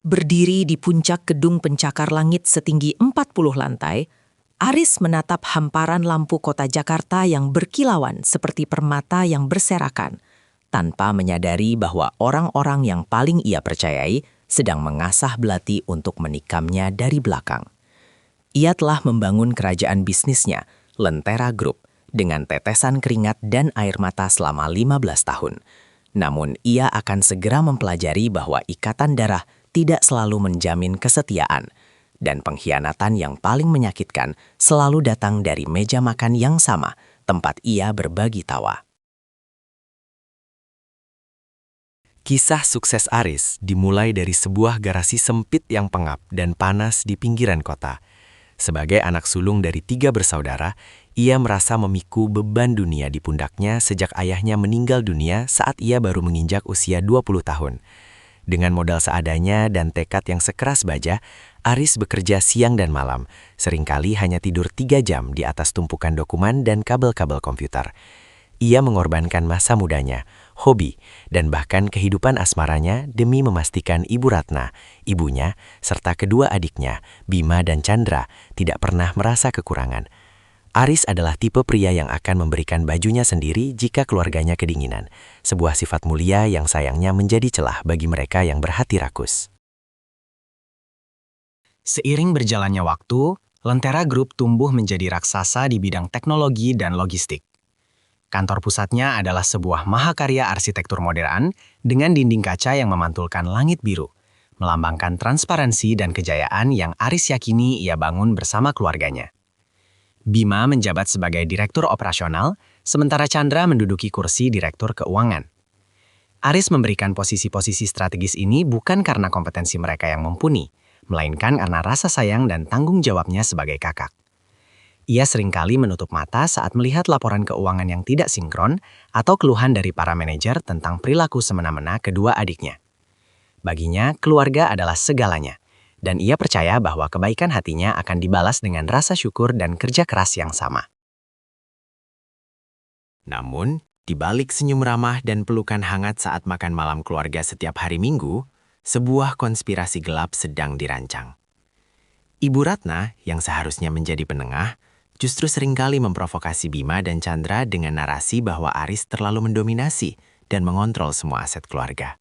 Berdiri di puncak gedung pencakar langit setinggi 40 lantai, Aris menatap hamparan lampu kota Jakarta yang berkilauan seperti permata yang berserakan, tanpa menyadari bahwa orang-orang yang paling ia percayai sedang mengasah belati untuk menikamnya dari belakang. Ia telah membangun kerajaan bisnisnya, Lentera Group, dengan tetesan keringat dan air mata selama 15 tahun. Namun ia akan segera mempelajari bahwa ikatan darah tidak selalu menjamin kesetiaan, dan pengkhianatan yang paling menyakitkan selalu datang dari meja makan yang sama, tempat ia berbagi tawa. Kisah sukses Aris dimulai dari sebuah garasi sempit yang pengap dan panas di pinggiran kota. Sebagai anak sulung dari 3 bersaudara, ia merasa memikul beban dunia di pundaknya sejak ayahnya meninggal dunia saat ia baru menginjak usia 20 tahun. Dengan modal seadanya dan tekad yang sekeras baja, Aris bekerja siang dan malam, seringkali hanya tidur 3 jam di atas tumpukan dokumen dan kabel-kabel komputer. Ia mengorbankan masa mudanya, hobi, dan bahkan kehidupan asmaranya demi memastikan Ibu Ratna, ibunya, serta kedua adiknya, Bima dan Chandra, tidak pernah merasa kekurangan. Aris adalah tipe pria yang akan memberikan bajunya sendiri jika keluarganya kedinginan, sebuah sifat mulia yang sayangnya menjadi celah bagi mereka yang berhati rakus. Seiring berjalannya waktu, Lentera Group tumbuh menjadi raksasa di bidang teknologi dan logistik. Kantor pusatnya adalah sebuah mahakarya arsitektur modern dengan dinding kaca yang memantulkan langit biru, melambangkan transparansi dan kejayaan yang Aris yakini ia bangun bersama keluarganya. Bima menjabat sebagai direktur operasional, sementara Chandra menduduki kursi direktur keuangan. Aris memberikan posisi-posisi strategis ini bukan karena kompetensi mereka yang mumpuni, melainkan karena rasa sayang dan tanggung jawabnya sebagai kakak. Ia seringkali menutup mata saat melihat laporan keuangan yang tidak sinkron atau keluhan dari para manajer tentang perilaku semena-mena kedua adiknya. Baginya, keluarga adalah segalanya. Dan ia percaya bahwa kebaikan hatinya akan dibalas dengan rasa syukur dan kerja keras yang sama. Namun, di balik senyum ramah dan pelukan hangat saat makan malam keluarga setiap hari Minggu, sebuah konspirasi gelap sedang dirancang. Ibu Ratna, yang seharusnya menjadi penengah, justru seringkali memprovokasi Bima dan Chandra dengan narasi bahwa Aris terlalu mendominasi dan mengontrol semua aset keluarga.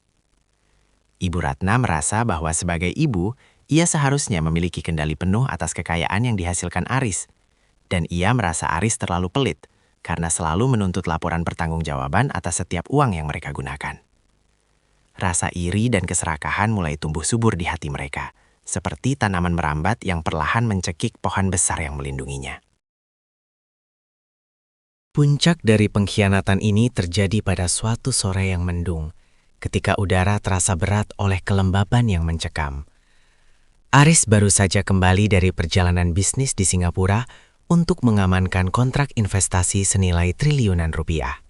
Ibu Ratna merasa bahwa sebagai ibu, ia seharusnya memiliki kendali penuh atas kekayaan yang dihasilkan Aris. Dan ia merasa Aris terlalu pelit, karena selalu menuntut laporan pertanggungjawaban atas setiap uang yang mereka gunakan. Rasa iri dan keserakahan mulai tumbuh subur di hati mereka, seperti tanaman merambat yang perlahan mencekik pohon besar yang melindunginya. Puncak dari pengkhianatan ini terjadi pada suatu sore yang mendung, ketika udara terasa berat oleh kelembaban yang mencekam. Aris baru saja kembali dari perjalanan bisnis di Singapura untuk mengamankan kontrak investasi senilai triliunan rupiah.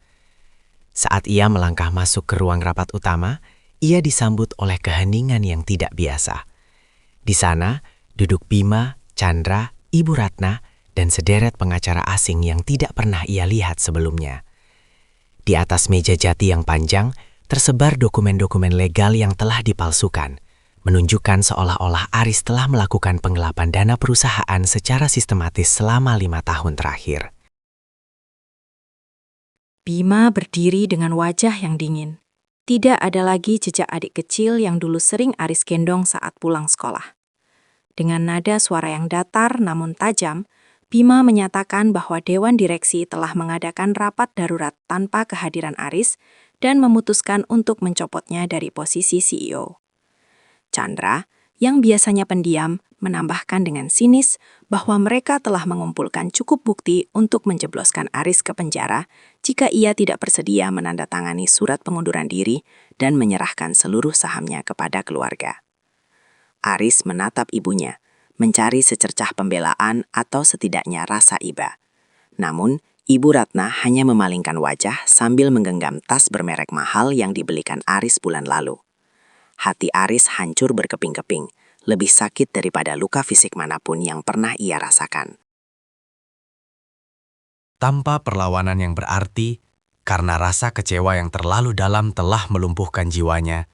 Saat ia melangkah masuk ke ruang rapat utama, ia disambut oleh keheningan yang tidak biasa. Di sana, duduk Bima, Chandra, Ibu Ratna, dan sederet pengacara asing yang tidak pernah ia lihat sebelumnya. Di atas meja jati yang panjang, tersebar dokumen-dokumen legal yang telah dipalsukan, menunjukkan seolah-olah Aris telah melakukan penggelapan dana perusahaan secara sistematis selama 5 tahun terakhir. Bima berdiri dengan wajah yang dingin. Tidak ada lagi jejak adik kecil yang dulu sering Aris gendong saat pulang sekolah. Dengan nada suara yang datar namun tajam, Bima menyatakan bahwa Dewan Direksi telah mengadakan rapat darurat tanpa kehadiran Aris dan memutuskan untuk mencopotnya dari posisi CEO. Chandra, yang biasanya pendiam, menambahkan dengan sinis bahwa mereka telah mengumpulkan cukup bukti untuk menjebloskan Aris ke penjara jika ia tidak bersedia menandatangani surat pengunduran diri dan menyerahkan seluruh sahamnya kepada keluarga. Aris menatap ibunya, mencari secercah pembelaan atau setidaknya rasa iba. Namun, Ibu Ratna hanya memalingkan wajah sambil menggenggam tas bermerek mahal yang dibelikan Aris bulan lalu. Hati Aris hancur berkeping-keping, lebih sakit daripada luka fisik manapun yang pernah ia rasakan. Tanpa perlawanan yang berarti, karena rasa kecewa yang terlalu dalam telah melumpuhkan jiwanya,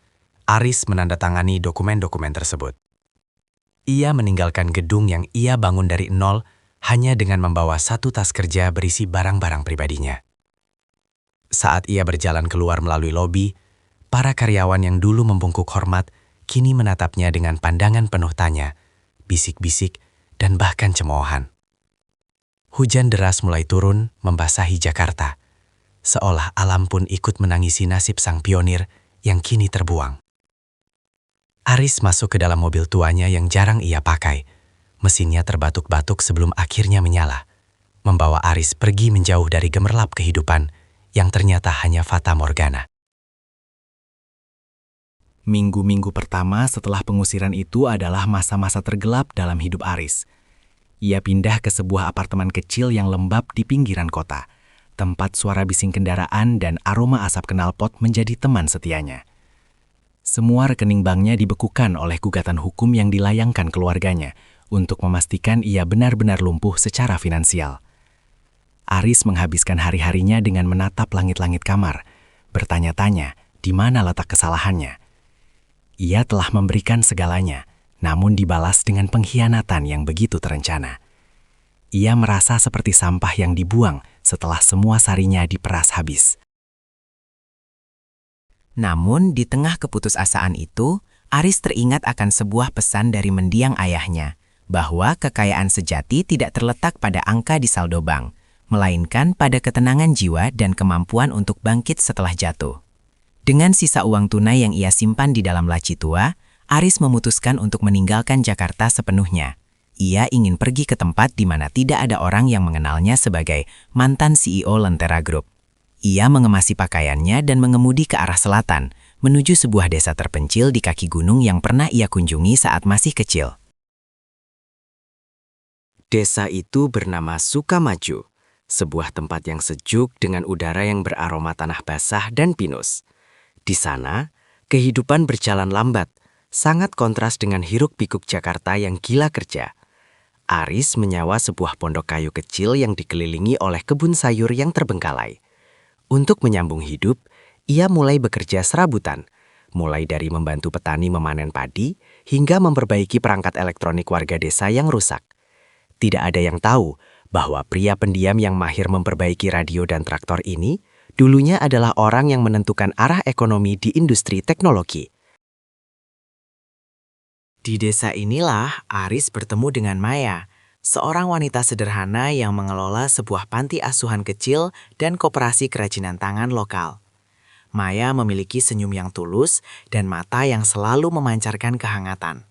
Aris menandatangani dokumen-dokumen tersebut. Ia meninggalkan gedung yang ia bangun dari nol hanya dengan membawa satu tas kerja berisi barang-barang pribadinya. Saat ia berjalan keluar melalui lobi, para karyawan yang dulu membungkuk hormat kini menatapnya dengan pandangan penuh tanya, bisik-bisik, dan bahkan cemoohan. Hujan deras mulai turun membasahi Jakarta, seolah alam pun ikut menangisi nasib sang pionir yang kini terbuang. Aris masuk ke dalam mobil tuanya yang jarang ia pakai. Mesinnya terbatuk-batuk sebelum akhirnya menyala, membawa Aris pergi menjauh dari gemerlap kehidupan yang ternyata hanya fata morgana. Minggu-minggu pertama setelah pengusiran itu adalah masa-masa tergelap dalam hidup Aris. Ia pindah ke sebuah apartemen kecil yang lembab di pinggiran kota, tempat suara bising kendaraan dan aroma asap knalpot menjadi teman setianya. Semua rekening banknya dibekukan oleh gugatan hukum yang dilayangkan keluarganya untuk memastikan ia benar-benar lumpuh secara finansial. Aris menghabiskan hari-harinya dengan menatap langit-langit kamar, bertanya-tanya di mana letak kesalahannya. Ia telah memberikan segalanya, namun dibalas dengan pengkhianatan yang begitu terencana. Ia merasa seperti sampah yang dibuang setelah semua sarinya diperas habis. Namun, di tengah keputusasaan itu, Aris teringat akan sebuah pesan dari mendiang ayahnya, bahwa kekayaan sejati tidak terletak pada angka di saldo bank, melainkan pada ketenangan jiwa dan kemampuan untuk bangkit setelah jatuh. Dengan sisa uang tunai yang ia simpan di dalam laci tua, Aris memutuskan untuk meninggalkan Jakarta sepenuhnya. Ia ingin pergi ke tempat di mana tidak ada orang yang mengenalnya sebagai mantan CEO Lentera Group. Ia mengemasi pakaiannya dan mengemudi ke arah selatan, menuju sebuah desa terpencil di kaki gunung yang pernah ia kunjungi saat masih kecil. Desa itu bernama Sukamaju, sebuah tempat yang sejuk dengan udara yang beraroma tanah basah dan pinus. Di sana, kehidupan berjalan lambat, sangat kontras dengan hiruk-pikuk Jakarta yang gila kerja. Aris menyewa sebuah pondok kayu kecil yang dikelilingi oleh kebun sayur yang terbengkalai. Untuk menyambung hidup, ia mulai bekerja serabutan, mulai dari membantu petani memanen padi hingga memperbaiki perangkat elektronik warga desa yang rusak. Tidak ada yang tahu bahwa pria pendiam yang mahir memperbaiki radio dan traktor ini dulunya adalah orang yang menentukan arah ekonomi di industri teknologi. Di desa inilah Aris bertemu dengan Maya, seorang wanita sederhana yang mengelola sebuah panti asuhan kecil dan koperasi kerajinan tangan lokal. Maya memiliki senyum yang tulus dan mata yang selalu memancarkan kehangatan.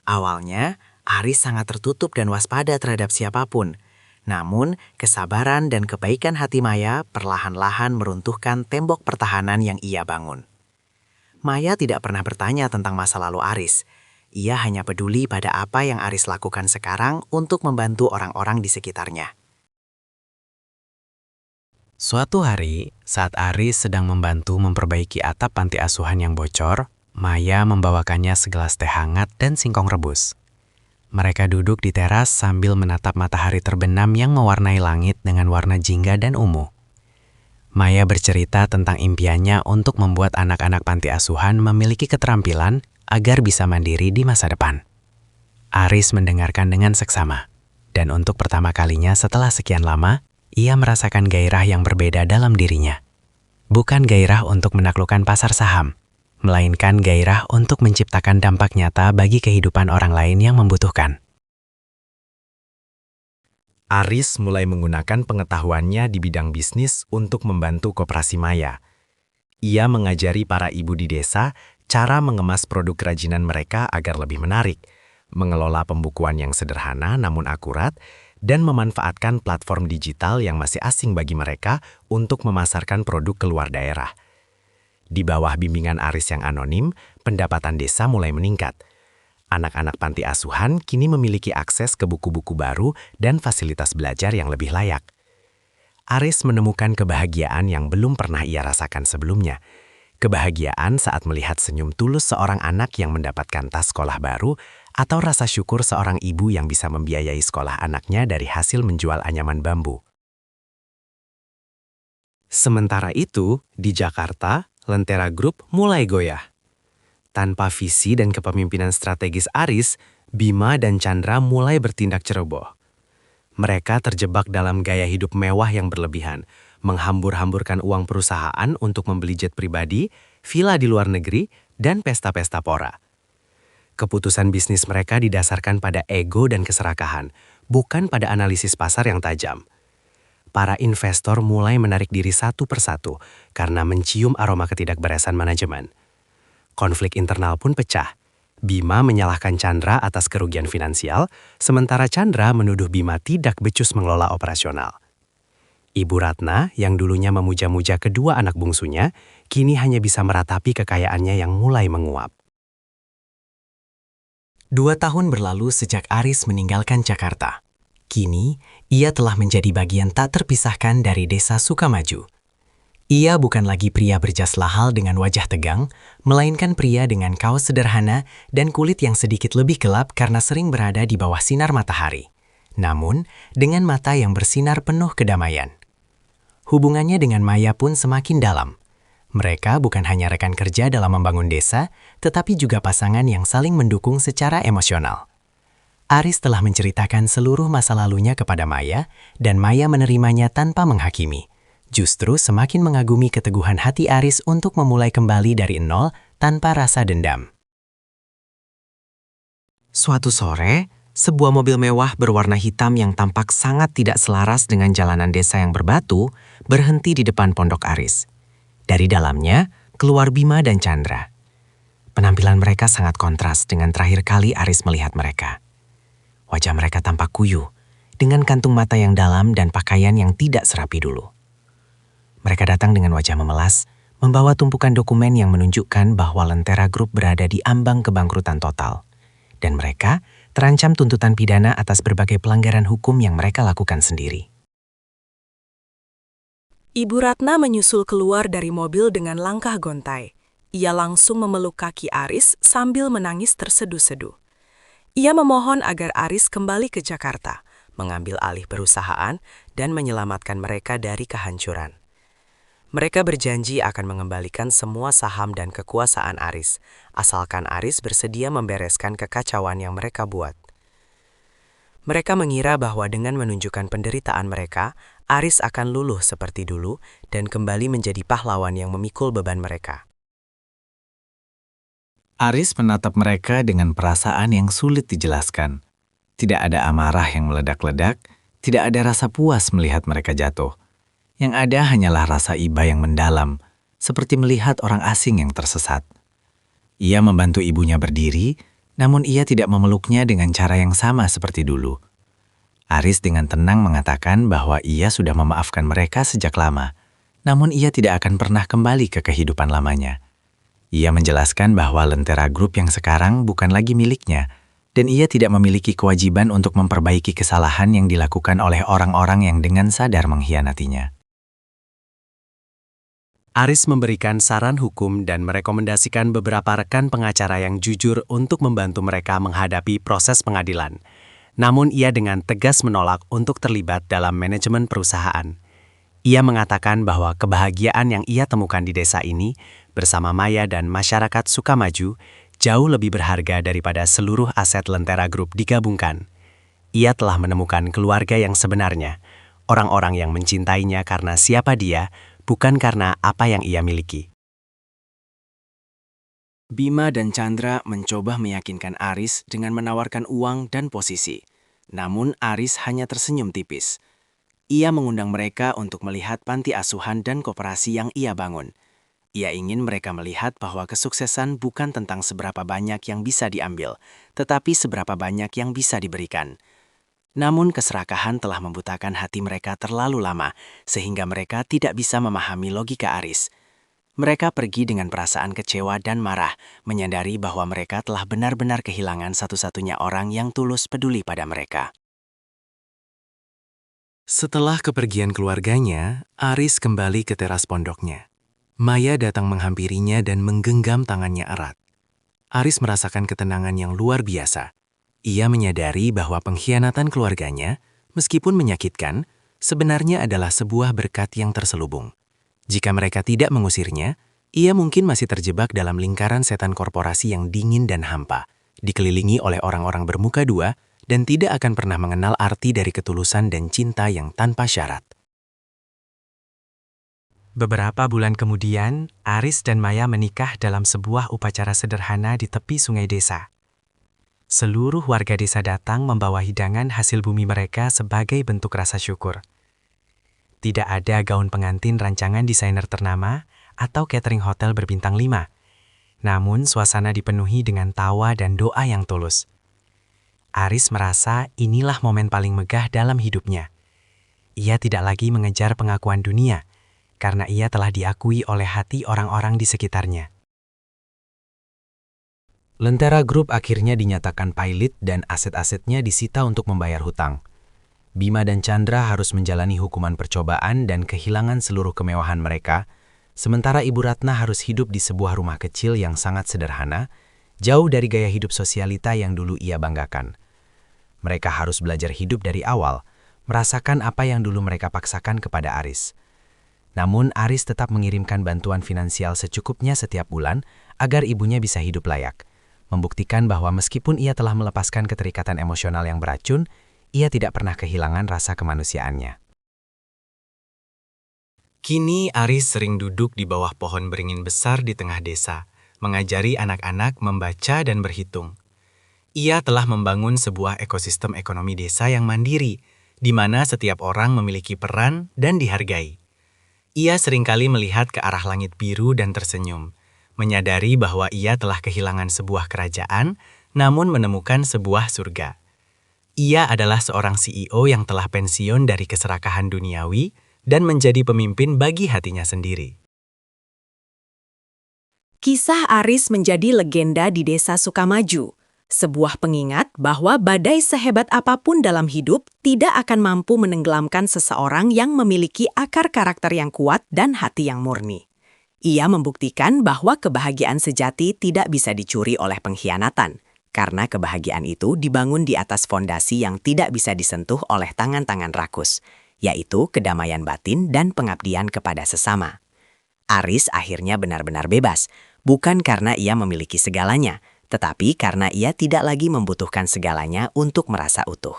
Awalnya, Aris sangat tertutup dan waspada terhadap siapapun. Namun, kesabaran dan kebaikan hati Maya perlahan-lahan meruntuhkan tembok pertahanan yang ia bangun. Maya tidak pernah bertanya tentang masa lalu Aris. Ia hanya peduli pada apa yang Aris lakukan sekarang untuk membantu orang-orang di sekitarnya. Suatu hari, saat Aris sedang membantu memperbaiki atap panti asuhan yang bocor, Maya membawakannya segelas teh hangat dan singkong rebus. Mereka duduk di teras sambil menatap matahari terbenam yang mewarnai langit dengan warna jingga dan ungu. Maya bercerita tentang impiannya untuk membuat anak-anak panti asuhan memiliki keterampilan agar bisa mandiri di masa depan. Aris mendengarkan dengan seksama, dan untuk pertama kalinya setelah sekian lama, ia merasakan gairah yang berbeda dalam dirinya. Bukan gairah untuk menaklukkan pasar saham, melainkan gairah untuk menciptakan dampak nyata bagi kehidupan orang lain yang membutuhkan. Aris mulai menggunakan pengetahuannya di bidang bisnis untuk membantu koperasi Maya. Ia mengajari para ibu di desa cara mengemas produk kerajinan mereka agar lebih menarik, mengelola pembukuan yang sederhana namun akurat, dan memanfaatkan platform digital yang masih asing bagi mereka untuk memasarkan produk keluar daerah. Di bawah bimbingan Aris yang anonim, pendapatan desa mulai meningkat. Anak-anak panti asuhan kini memiliki akses ke buku-buku baru dan fasilitas belajar yang lebih layak. Aris menemukan kebahagiaan yang belum pernah ia rasakan sebelumnya. Kebahagiaan saat melihat senyum tulus seorang anak yang mendapatkan tas sekolah baru atau rasa syukur seorang ibu yang bisa membiayai sekolah anaknya dari hasil menjual anyaman bambu. Sementara itu, di Jakarta, Lentera Group mulai goyah. Tanpa visi dan kepemimpinan strategis Aris, Bima dan Chandra mulai bertindak ceroboh. Mereka terjebak dalam gaya hidup mewah yang berlebihan, menghambur-hamburkan uang perusahaan untuk membeli jet pribadi, villa di luar negeri, dan pesta-pesta pora. Keputusan bisnis mereka didasarkan pada ego dan keserakahan, bukan pada analisis pasar yang tajam. Para investor mulai menarik diri satu persatu karena mencium aroma ketidakberesan manajemen. Konflik internal pun pecah. Bima menyalahkan Chandra atas kerugian finansial, sementara Chandra menuduh Bima tidak becus mengelola operasional. Ibu Ratna, yang dulunya memuja-muja kedua anak bungsunya, kini hanya bisa meratapi kekayaannya yang mulai menguap. 2 tahun berlalu sejak Aris meninggalkan Jakarta. Kini, ia telah menjadi bagian tak terpisahkan dari desa Sukamaju. Ia bukan lagi pria berjas lahal dengan wajah tegang, melainkan pria dengan kaos sederhana dan kulit yang sedikit lebih gelap karena sering berada di bawah sinar matahari. Namun, dengan mata yang bersinar penuh kedamaian. Hubungannya dengan Maya pun semakin dalam. Mereka bukan hanya rekan kerja dalam membangun desa, tetapi juga pasangan yang saling mendukung secara emosional. Aris telah menceritakan seluruh masa lalunya kepada Maya, dan Maya menerimanya tanpa menghakimi. Justru semakin mengagumi keteguhan hati Aris untuk memulai kembali dari nol tanpa rasa dendam. Suatu sore, sebuah mobil mewah berwarna hitam yang tampak sangat tidak selaras dengan jalanan desa yang berbatu berhenti di depan pondok Aris. Dari dalamnya, keluar Bima dan Chandra. Penampilan mereka sangat kontras dengan terakhir kali Aris melihat mereka. Wajah mereka tampak kuyuh, dengan kantung mata yang dalam dan pakaian yang tidak serapi dulu. Mereka datang dengan wajah memelas, membawa tumpukan dokumen yang menunjukkan bahwa Lentera Group berada di ambang kebangkrutan total. Dan mereka terancam tuntutan pidana atas berbagai pelanggaran hukum yang mereka lakukan sendiri. Ibu Ratna menyusul keluar dari mobil dengan langkah gontai. Ia langsung memeluk kaki Aris sambil menangis terseduh-seduh. Ia memohon agar Aris kembali ke Jakarta, mengambil alih perusahaan, dan menyelamatkan mereka dari kehancuran. Mereka berjanji akan mengembalikan semua saham dan kekuasaan Aris, asalkan Aris bersedia membereskan kekacauan yang mereka buat. Mereka mengira bahwa dengan menunjukkan penderitaan mereka, Aris akan luluh seperti dulu dan kembali menjadi pahlawan yang memikul beban mereka. Aris menatap mereka dengan perasaan yang sulit dijelaskan. Tidak ada amarah yang meledak-ledak, tidak ada rasa puas melihat mereka jatuh. Yang ada hanyalah rasa iba yang mendalam, seperti melihat orang asing yang tersesat. Ia membantu ibunya berdiri, namun ia tidak memeluknya dengan cara yang sama seperti dulu. Aris dengan tenang mengatakan bahwa ia sudah memaafkan mereka sejak lama, namun ia tidak akan pernah kembali ke kehidupan lamanya. Ia menjelaskan bahwa Lentera Group yang sekarang bukan lagi miliknya, dan ia tidak memiliki kewajiban untuk memperbaiki kesalahan yang dilakukan oleh orang-orang yang dengan sadar mengkhianatinya. Aris memberikan saran hukum dan merekomendasikan beberapa rekan pengacara yang jujur untuk membantu mereka menghadapi proses pengadilan. Namun ia dengan tegas menolak untuk terlibat dalam manajemen perusahaan. Ia mengatakan bahwa kebahagiaan yang ia temukan di desa ini bersama Maya dan masyarakat Sukamaju jauh lebih berharga daripada seluruh aset Lentera Group digabungkan. Ia telah menemukan keluarga yang sebenarnya, orang-orang yang mencintainya karena siapa dia, bukan karena apa yang ia miliki. Bima dan Chandra mencoba meyakinkan Aris dengan menawarkan uang dan posisi. Namun Aris hanya tersenyum tipis. Ia mengundang mereka untuk melihat panti asuhan dan koperasi yang ia bangun. Ia ingin mereka melihat bahwa kesuksesan bukan tentang seberapa banyak yang bisa diambil, tetapi seberapa banyak yang bisa diberikan. Namun keserakahan telah membutakan hati mereka terlalu lama, sehingga mereka tidak bisa memahami logika Aris. Mereka pergi dengan perasaan kecewa dan marah, menyadari bahwa mereka telah benar-benar kehilangan satu-satunya orang yang tulus peduli pada mereka. Setelah kepergian keluarganya, Aris kembali ke teras pondoknya. Maya datang menghampirinya dan menggenggam tangannya erat. Aris merasakan ketenangan yang luar biasa. Ia menyadari bahwa pengkhianatan keluarganya, meskipun menyakitkan, sebenarnya adalah sebuah berkat yang terselubung. Jika mereka tidak mengusirnya, Ia mungkin masih terjebak dalam lingkaran setan korporasi yang dingin dan hampa, dikelilingi oleh orang-orang bermuka dua, dan tidak akan pernah mengenal arti dari ketulusan dan cinta yang tanpa syarat. Beberapa bulan kemudian, Aris dan Maya menikah dalam sebuah upacara sederhana di tepi sungai desa. Seluruh warga desa datang membawa hidangan hasil bumi mereka sebagai bentuk rasa syukur. Tidak ada gaun pengantin rancangan desainer ternama atau catering hotel berbintang 5. Namun, suasana dipenuhi dengan tawa dan doa yang tulus. Aris merasa inilah momen paling megah dalam hidupnya. Ia tidak lagi mengejar pengakuan dunia, karena ia telah diakui oleh hati orang-orang di sekitarnya. Lentera Group akhirnya dinyatakan pailit dan aset-asetnya disita untuk membayar hutang. Bima dan Chandra harus menjalani hukuman percobaan dan kehilangan seluruh kemewahan mereka, sementara Ibu Ratna harus hidup di sebuah rumah kecil yang sangat sederhana, jauh dari gaya hidup sosialita yang dulu ia banggakan. Mereka harus belajar hidup dari awal, merasakan apa yang dulu mereka paksakan kepada Aris. Namun Aris tetap mengirimkan bantuan finansial secukupnya setiap bulan agar ibunya bisa hidup layak, membuktikan bahwa meskipun ia telah melepaskan keterikatan emosional yang beracun, ia tidak pernah kehilangan rasa kemanusiaannya. Kini Aris sering duduk di bawah pohon beringin besar di tengah desa, mengajari anak-anak membaca dan berhitung. Ia telah membangun sebuah ekosistem ekonomi desa yang mandiri, di mana setiap orang memiliki peran dan dihargai. Ia seringkali melihat ke arah langit biru dan tersenyum, menyadari bahwa ia telah kehilangan sebuah kerajaan, namun menemukan sebuah surga. Ia adalah seorang CEO yang telah pensiun dari keserakahan duniawi dan menjadi pemimpin bagi hatinya sendiri. Kisah Aris menjadi legenda di Desa Sukamaju, sebuah pengingat bahwa badai sehebat apapun dalam hidup tidak akan mampu menenggelamkan seseorang yang memiliki akar karakter yang kuat dan hati yang murni. Ia membuktikan bahwa kebahagiaan sejati tidak bisa dicuri oleh pengkhianatan, karena kebahagiaan itu dibangun di atas fondasi yang tidak bisa disentuh oleh tangan-tangan rakus, yaitu kedamaian batin dan pengabdian kepada sesama. Aris akhirnya benar-benar bebas, bukan karena ia memiliki segalanya, tetapi karena ia tidak lagi membutuhkan segalanya untuk merasa utuh.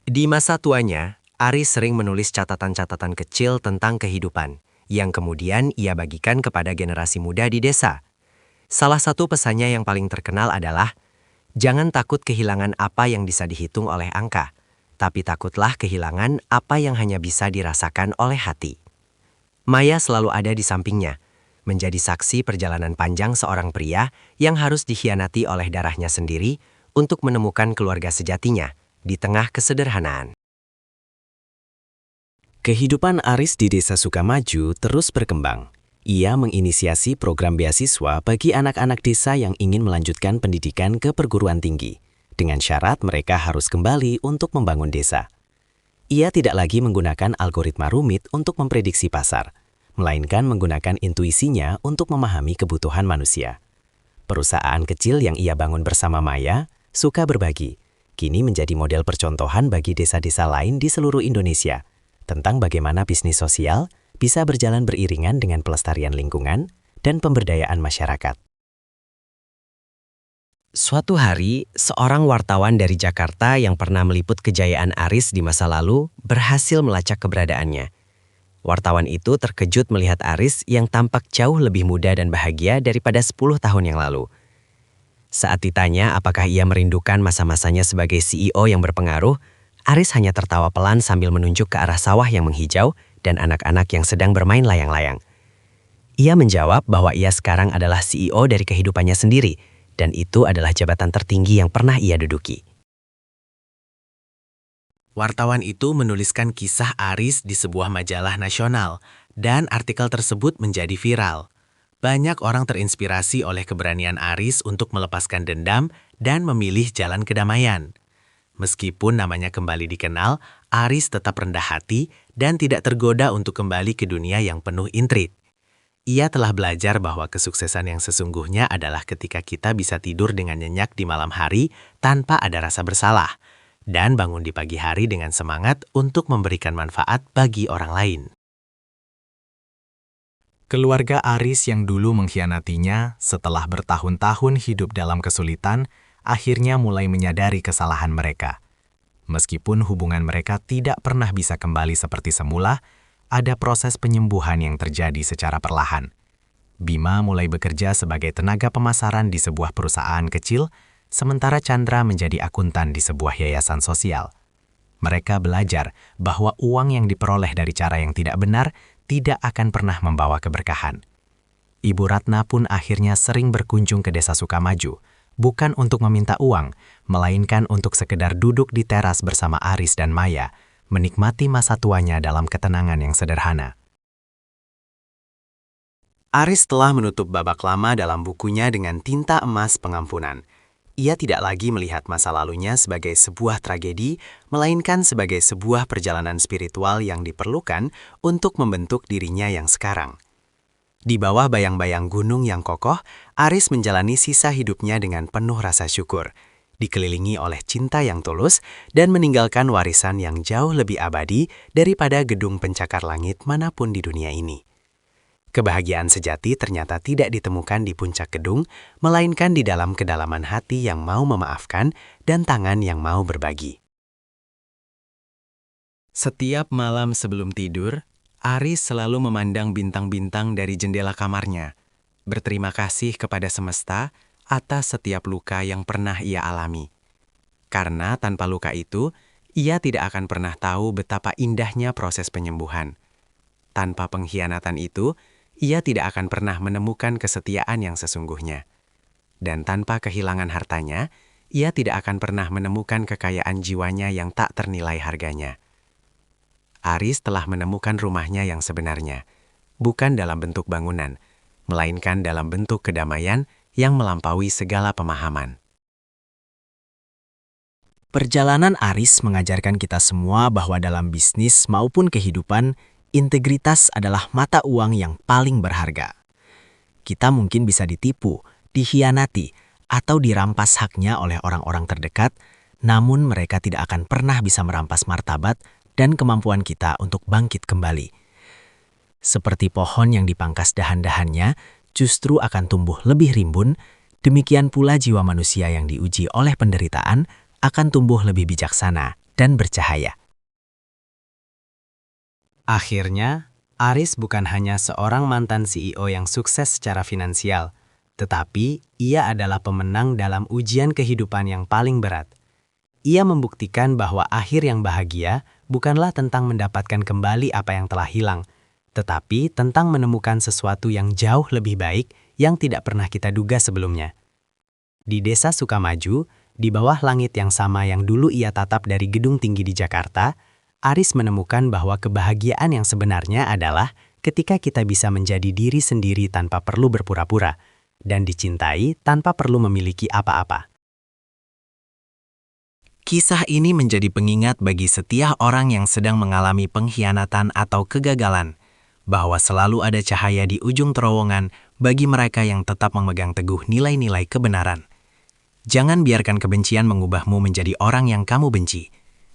Di masa tuanya, Aris sering menulis catatan-catatan kecil tentang kehidupan, yang kemudian ia bagikan kepada generasi muda di desa. Salah satu pesannya yang paling terkenal adalah, jangan takut kehilangan apa yang bisa dihitung oleh angka, tapi takutlah kehilangan apa yang hanya bisa dirasakan oleh hati. Maya selalu ada di sampingnya, menjadi saksi perjalanan panjang seorang pria yang harus dikhianati oleh darahnya sendiri untuk menemukan keluarga sejatinya di tengah kesederhanaan. Kehidupan Aris di Desa Sukamaju terus berkembang. Ia menginisiasi program beasiswa bagi anak-anak desa yang ingin melanjutkan pendidikan ke perguruan tinggi, dengan syarat mereka harus kembali untuk membangun desa. Ia tidak lagi menggunakan algoritma rumit untuk memprediksi pasar, melainkan menggunakan intuisinya untuk memahami kebutuhan manusia. Perusahaan kecil yang ia bangun bersama Maya, Suka Berbagi, kini menjadi model percontohan bagi desa-desa lain di seluruh Indonesia, tentang bagaimana bisnis sosial bisa berjalan beriringan dengan pelestarian lingkungan dan pemberdayaan masyarakat. Suatu hari, seorang wartawan dari Jakarta yang pernah meliput kejayaan Aris di masa lalu berhasil melacak keberadaannya. Wartawan itu terkejut melihat Aris yang tampak jauh lebih muda dan bahagia daripada 10 tahun yang lalu. Saat ditanya apakah ia merindukan masa-masanya sebagai CEO yang berpengaruh, Aris hanya tertawa pelan sambil menunjuk ke arah sawah yang menghijau dan anak-anak yang sedang bermain layang-layang. Ia menjawab bahwa ia sekarang adalah CEO dari kehidupannya sendiri, dan itu adalah jabatan tertinggi yang pernah ia duduki. Wartawan itu menuliskan kisah Aris di sebuah majalah nasional, dan artikel tersebut menjadi viral. Banyak orang terinspirasi oleh keberanian Aris untuk melepaskan dendam dan memilih jalan kedamaian. Meskipun namanya kembali dikenal, Aris tetap rendah hati dan tidak tergoda untuk kembali ke dunia yang penuh intrik. Ia telah belajar bahwa kesuksesan yang sesungguhnya adalah ketika kita bisa tidur dengan nyenyak di malam hari tanpa ada rasa bersalah, dan bangun di pagi hari dengan semangat untuk memberikan manfaat bagi orang lain. Keluarga Aris yang dulu mengkhianatinya setelah bertahun-tahun hidup dalam kesulitan, akhirnya mulai menyadari kesalahan mereka. Meskipun hubungan mereka tidak pernah bisa kembali seperti semula, ada proses penyembuhan yang terjadi secara perlahan. Bima mulai bekerja sebagai tenaga pemasaran di sebuah perusahaan kecil, sementara Chandra menjadi akuntan di sebuah yayasan sosial. Mereka belajar bahwa uang yang diperoleh dari cara yang tidak benar tidak akan pernah membawa keberkahan. Ibu Ratna pun akhirnya sering berkunjung ke Desa Sukamaju, bukan untuk meminta uang, melainkan untuk sekedar duduk di teras bersama Aris dan Maya, menikmati masa tuanya dalam ketenangan yang sederhana. Aris telah menutup babak lama dalam bukunya dengan tinta emas pengampunan. Ia tidak lagi melihat masa lalunya sebagai sebuah tragedi, melainkan sebagai sebuah perjalanan spiritual yang diperlukan untuk membentuk dirinya yang sekarang. Di bawah bayang-bayang gunung yang kokoh, Aris menjalani sisa hidupnya dengan penuh rasa syukur, dikelilingi oleh cinta yang tulus, dan meninggalkan warisan yang jauh lebih abadi daripada gedung pencakar langit manapun di dunia ini. Kebahagiaan sejati ternyata tidak ditemukan di puncak gedung, melainkan di dalam kedalaman hati yang mau memaafkan dan tangan yang mau berbagi. Setiap malam sebelum tidur, Aris selalu memandang bintang-bintang dari jendela kamarnya, berterima kasih kepada semesta atas setiap luka yang pernah ia alami. Karena tanpa luka itu, ia tidak akan pernah tahu betapa indahnya proses penyembuhan. Tanpa pengkhianatan itu, ia tidak akan pernah menemukan kesetiaan yang sesungguhnya. Dan tanpa kehilangan hartanya, ia tidak akan pernah menemukan kekayaan jiwanya yang tak ternilai harganya. Aris telah menemukan rumahnya yang sebenarnya, bukan dalam bentuk bangunan, melainkan dalam bentuk kedamaian yang melampaui segala pemahaman. Perjalanan Aris mengajarkan kita semua bahwa dalam bisnis maupun kehidupan, integritas adalah mata uang yang paling berharga. Kita mungkin bisa ditipu, dikhianati, atau dirampas haknya oleh orang-orang terdekat, namun mereka tidak akan pernah bisa merampas martabat dan kemampuan kita untuk bangkit kembali. Seperti pohon yang dipangkas dahan-dahannya, justru akan tumbuh lebih rimbun, demikian pula jiwa manusia yang diuji oleh penderitaan akan tumbuh lebih bijaksana dan bercahaya. Akhirnya, Aris bukan hanya seorang mantan CEO yang sukses secara finansial, tetapi ia adalah pemenang dalam ujian kehidupan yang paling berat. Ia membuktikan bahwa akhir yang bahagia bukanlah tentang mendapatkan kembali apa yang telah hilang, tetapi tentang menemukan sesuatu yang jauh lebih baik yang tidak pernah kita duga sebelumnya. Di Desa Sukamaju, di bawah langit yang sama yang dulu ia tatap dari gedung tinggi di Jakarta, Aris menemukan bahwa kebahagiaan yang sebenarnya adalah ketika kita bisa menjadi diri sendiri tanpa perlu berpura-pura, dan dicintai tanpa perlu memiliki apa-apa. Kisah ini menjadi pengingat bagi setiap orang yang sedang mengalami pengkhianatan atau kegagalan, bahwa selalu ada cahaya di ujung terowongan bagi mereka yang tetap memegang teguh nilai-nilai kebenaran. Jangan biarkan kebencian mengubahmu menjadi orang yang kamu benci.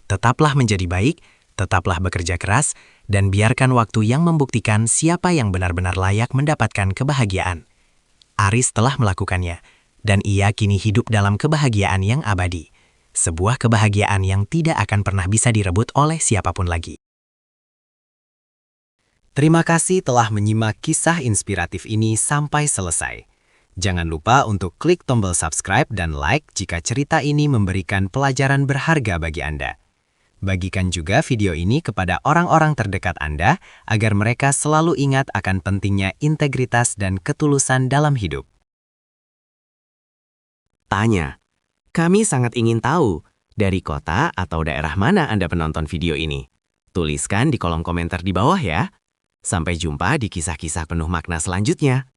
Tetaplah menjadi baik, tetaplah bekerja keras, dan biarkan waktu yang membuktikan siapa yang benar-benar layak mendapatkan kebahagiaan. Aris telah melakukannya, dan ia kini hidup dalam kebahagiaan yang abadi. Sebuah kebahagiaan yang tidak akan pernah bisa direbut oleh siapapun lagi. Terima kasih telah menyimak kisah inspiratif ini sampai selesai. Jangan lupa untuk klik tombol subscribe dan like jika cerita ini memberikan pelajaran berharga bagi Anda. Bagikan juga video ini kepada orang-orang terdekat Anda agar mereka selalu ingat akan pentingnya integritas dan ketulusan dalam hidup. Tanya, kami sangat ingin tahu dari kota atau daerah mana Anda penonton video ini. Tuliskan di kolom komentar di bawah ya. Sampai jumpa di kisah-kisah penuh makna selanjutnya.